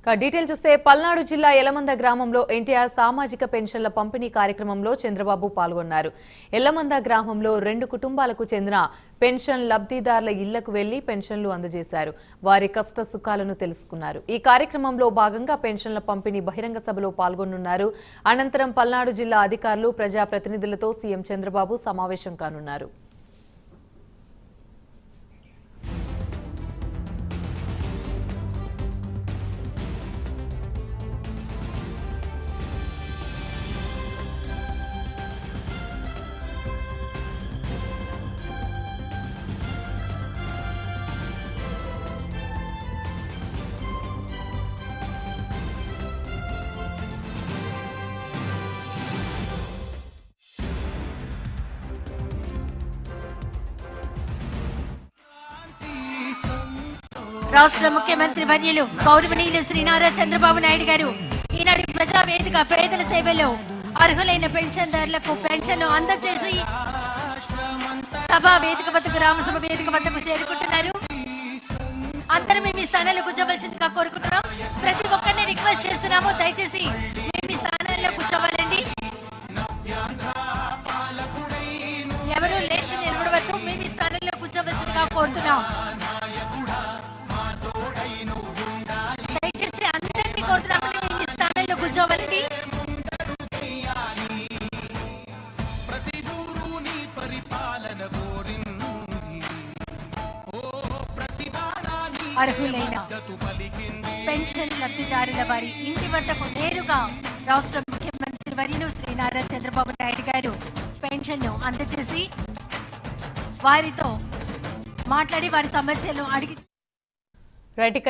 Detail చూస్తే పల్నాడు జిల్లా ఎల్లమంద గ్రామంలో ఎన్టీఆర్ సామాజిక పెన్షన్ల పంపిణీ కార్యక్రమంలో చంద్రబాబు పాల్గొన్నారు. ఎల్లమంద గ్రామంలో 2 కుటుంబాలకు చెందిన పెన్షన్ లబ్ధిదారుల ఇళ్లకు వెళ్లి పెన్షన్లు అందజేశారు. వారి కష్ట సుఖాలను తెలుసుకున్నారు. ఈ కార్యక్రమంలో భాగంగా పెన్షన్ల పంపిణీ బహిరంగ సభలో పాల్గొనున్నారు. అనంతరం పల్నాడు జిల్లా అధికారులు, ప్రజాప్రతినిధులతో సీఎం చంద్రబాబు సమావేశం కానున్నారు. రాష్ట్ర ముఖ్యమంత్రి వర్యులు గౌరవనీయులు శ్రీ నారా చంద్రబాబు నాయుడు గారు ఈనాటి ప్రజావేదిక పేదల సేవలో అర్హులైన పెన్షన్దారులకు పెన్షన్లు అందజేసి సభా వేదిక వద్దకు, గ్రామసభ వేదిక వద్దకు చేరుకుంటున్నారు. అందరూ మీ స్థానాల్లో కూర్చోవలసిందిగా కోరుకుంటున్నాం. ప్రతి ఒక్కరిని రిక్వెస్ట్ చేస్తున్నాము, దయచేసి మీ స్థానాల్లో కూర్చోవాలండి. ఎవరు లేచి నిలబడవద్దు, మీ స్థానంలో కూర్చోవలసిందిగా కోరుతున్నాం. దయచేసి అందరినీ కోరుతున్నామండి, మీ స్థానంలో కూర్చోవాలండి. అర్హులైన పెన్షన్ లబ్ధిదారుల వారి ఇంటి వద్దకు నేరుగా రాష్ట్ర ముఖ్యమంత్రి వర్యులు శ్రీ నారా చంద్రబాబు నాయుడు గారు పెన్షన్ను అందజేసి వారితో మాట్లాడి వారి సమస్యలు అడిగి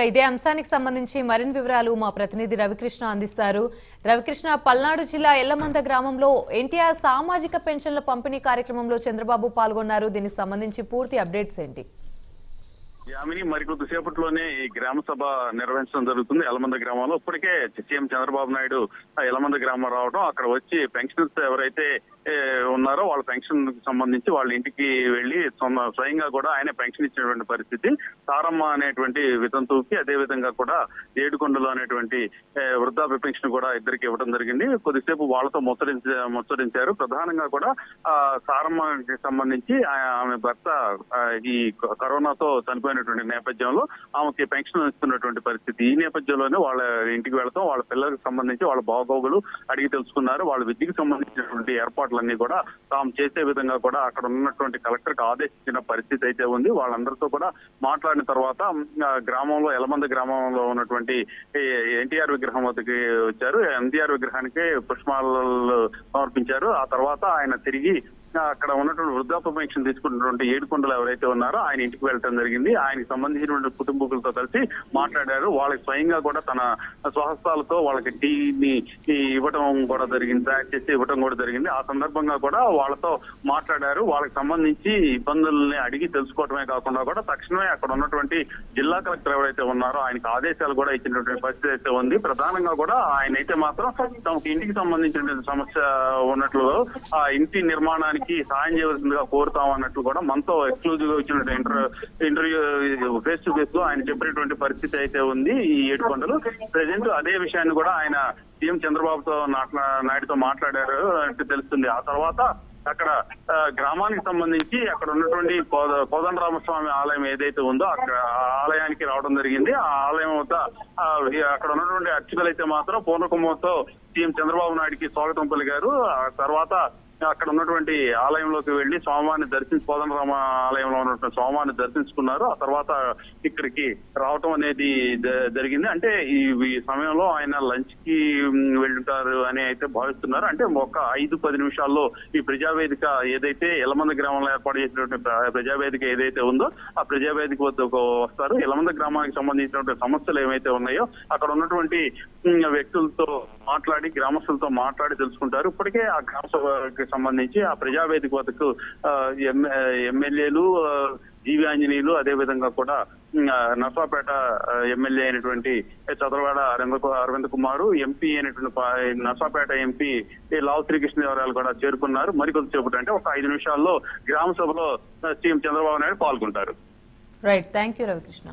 ఇదే అంశానికి సంబంధించి మరిన్ని వివరాలు మా ప్రతినిధి రవికృష్ణ అందిస్తారు. రవికృష్ణ, పల్నాడు జిల్లా ఎల్లమంద గ్రామంలో ఎన్టీఆర్ సామాజిక పెన్షన్ల పంపిణీ కార్యక్రమంలో చంద్రబాబు పాల్గొన్నారు. దీనికి సంబంధించి పూర్తి అప్డేట్స్ ఏంటి? యామిని, మరికొద్దిసేపట్లోనే ఈ గ్రామ సభ నిర్వహించడం జరుగుతుంది ఎల్లమంద గ్రామంలో. ఇప్పటికే సీఎం చంద్రబాబు నాయుడు ఎల్లమంద గ్రామం రావడం, అక్కడ వచ్చి పెన్షనర్స్ ఎవరైతే ఉన్నారో వాళ్ళ పెన్షన్ సంబంధించి వాళ్ళ ఇంటికి వెళ్లి స్వయంగా కూడా ఆయన పెన్షన్ ఇచ్చినటువంటి పరిస్థితి. సారమ్మ అనేటువంటి వితంతువుకి, అదే విధంగా కూడా ఏడుకొండలు అనేటువంటి వృద్ధాప్య పెన్షన్ కూడా ఇద్దరికి ఇవ్వడం జరిగింది. కొద్దిసేపు వాళ్ళతో ముచ్చరించారు. ప్రధానంగా కూడా సారమ్మకి సంబంధించి ఆమె భర్త ఈ కరోనాతో చనిపోయినటువంటి నేపథ్యంలో ఆమెకి పెన్షన్ ఇస్తున్నటువంటి పరిస్థితి. ఈ నేపథ్యంలోనే వాళ్ళ ఇంటికి వెళతాం, వాళ్ళ పిల్లలకు సంబంధించి వాళ్ళ బాగోగులు అడిగి తెలుసుకున్నారు. వాళ్ళ విద్యకు సంబంధించినటువంటి ఏర్పాట్లన్నీ కూడా తాము చేసే విధంగా కూడా అక్కడ ఉన్నటువంటి కలెక్టర్ కు ఆదేశించిన పరిస్థితి అయితే ఉంది. వాళ్ళందరితో కూడా మాట్లాడిన తర్వాత గ్రామంలో, ఎల్లమంద గ్రామంలో ఉన్నటువంటి ఎన్టీఆర్ విగ్రహం వద్దకి వచ్చారు. ఎన్టీఆర్ విగ్రహానికి పుష్పాలు సమర్పించారు. ఆ తర్వాత ఆయన తిరిగి అక్కడ ఉన్నటువంటి వృద్ధాప్య పెన్షన్ తీసుకుంటున్నటువంటి ఏడుకొండలు ఎవరైతే ఉన్నారో ఆయన ఇంటికి వెళ్ళటం జరిగింది. ఆయనకి సంబంధించినటువంటి కుటుంబీకులతో కలిసి మాట్లాడారు. వాళ్ళకి స్వయంగా కూడా తన స్వహస్తాలతో వాళ్ళకి టీని ఇవ్వడం కూడా జరిగింది, తయారు చేసి ఇవ్వడం కూడా జరిగింది. ఆ సందర్భంగా కూడా వాళ్ళతో మాట్లాడారు. వాళ్ళకి సంబంధించి ఇబ్బందుల్ని అడిగి తెలుసుకోవడమే కాకుండా కూడా తక్షణమే అక్కడ ఉన్నటువంటి జిల్లా కలెక్టర్ ఎవరైతే ఉన్నారో ఆయనకి ఆదేశాలు కూడా ఇచ్చినటువంటి పరిస్థితి అయితే ఉంది. ప్రధానంగా కూడా ఆయన అయితే మాత్రం తమకు ఇంటికి సంబంధించిన సమస్య ఉన్నట్లు ఆ ఇంటి నిర్మాణానికి సాయం చేయవలసిందిగా కోరుతాం అన్నట్లు కూడా మనతో ఎక్స్క్లూజివ్ గా ఇచ్చిన ఇంటర్వ్యూ ఫేస్ టు ఫేస్ లో ఆయన చెప్పినటువంటి పరిస్థితి అయితే ఉంది. ఈ ఏడుకొండలు ప్రెసెంట్ అదే విషయాన్ని కూడా ఆయన సీఎం చంద్రబాబుతో నాయుడుతో మాట్లాడారు అంటే తెలుస్తుంది. ఆ తర్వాత అక్కడ గ్రామానికి సంబంధించి అక్కడ ఉన్నటువంటి కోదండరామస్వామి ఆలయం ఏదైతే ఉందో అక్కడ ఆలయానికి రావడం జరిగింది. ఆ ఆలయం వద్ద అక్కడ ఉన్నటువంటి అర్చకులు అయితే మాత్రం పూర్ణకుంభంతో సీఎం చంద్రబాబు నాయుడికి స్వాగతం పలికారు. ఆ తర్వాత అక్కడ ఉన్నటువంటి ఆలయంలోకి వెళ్లి స్వామివారిని కోదండరామ ఆలయంలో ఉన్నటువంటి స్వామివారిని దర్శించుకున్నారు. ఆ తర్వాత ఇక్కడికి రావటం అనేది జరిగింది. అంటే ఈ సమయంలో ఆయన లంచ్ కి వెళ్ళుంటారు అని అయితే భావిస్తున్నారు. అంటే ఒక 5-10 నిమిషాల్లో ఈ ప్రజావేదిక ఏదైతే ఎల్లమంద గ్రామంలో ఏర్పాటు చేసినటువంటి ప్రజావేదిక ఏదైతే ఉందో ఆ ప్రజావేదిక వద్దకు వస్తారు. ఎల్లమంద గ్రామానికి సంబంధించినటువంటి సమస్యలు ఏవైతే ఉన్నాయో అక్కడ ఉన్నటువంటి వ్యక్తులతో మాట్లాడి, గ్రామస్తులతో మాట్లాడి తెలుసుకుంటారు. ఇప్పటికే ఆ గ్రామ సభకి సంబంధించి ఆ ప్రజావేదిక వద్దకు ఎమ్మెల్యేలు జీవి ఆంజనేయులు, అదే విధంగా కూడా నర్సాపేట ఎమ్మెల్యే అయినటువంటి చదరవాడ అరవింద్ కుమారు, ఎంపీ అయినటువంటి నర్సాపేట ఎంపీ లావు శ్రీకృష్ణదేవరాయలు కూడా చేరుకున్నారు. మరికొద్దిసేపటి అంటే ఒక 5 నిమిషాల్లో గ్రామ సభలో సీఎం చంద్రబాబు నాయుడు పాల్గొంటారు. Right, thank you Ravikrishna.